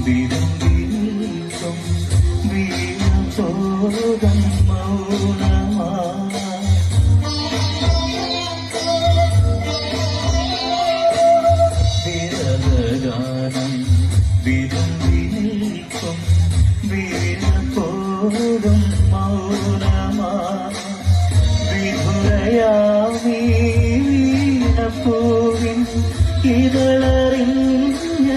വിരുമ്പി നിൽക്കും വീണപോകം മൗനമാ വിരലഗാനം വിരുമ്പി നിൽക്കും വീണപോകം മൗനമാ വിധുരയാമീ വീണപ്പൂവിൻ ഇതളറിഞ്ഞ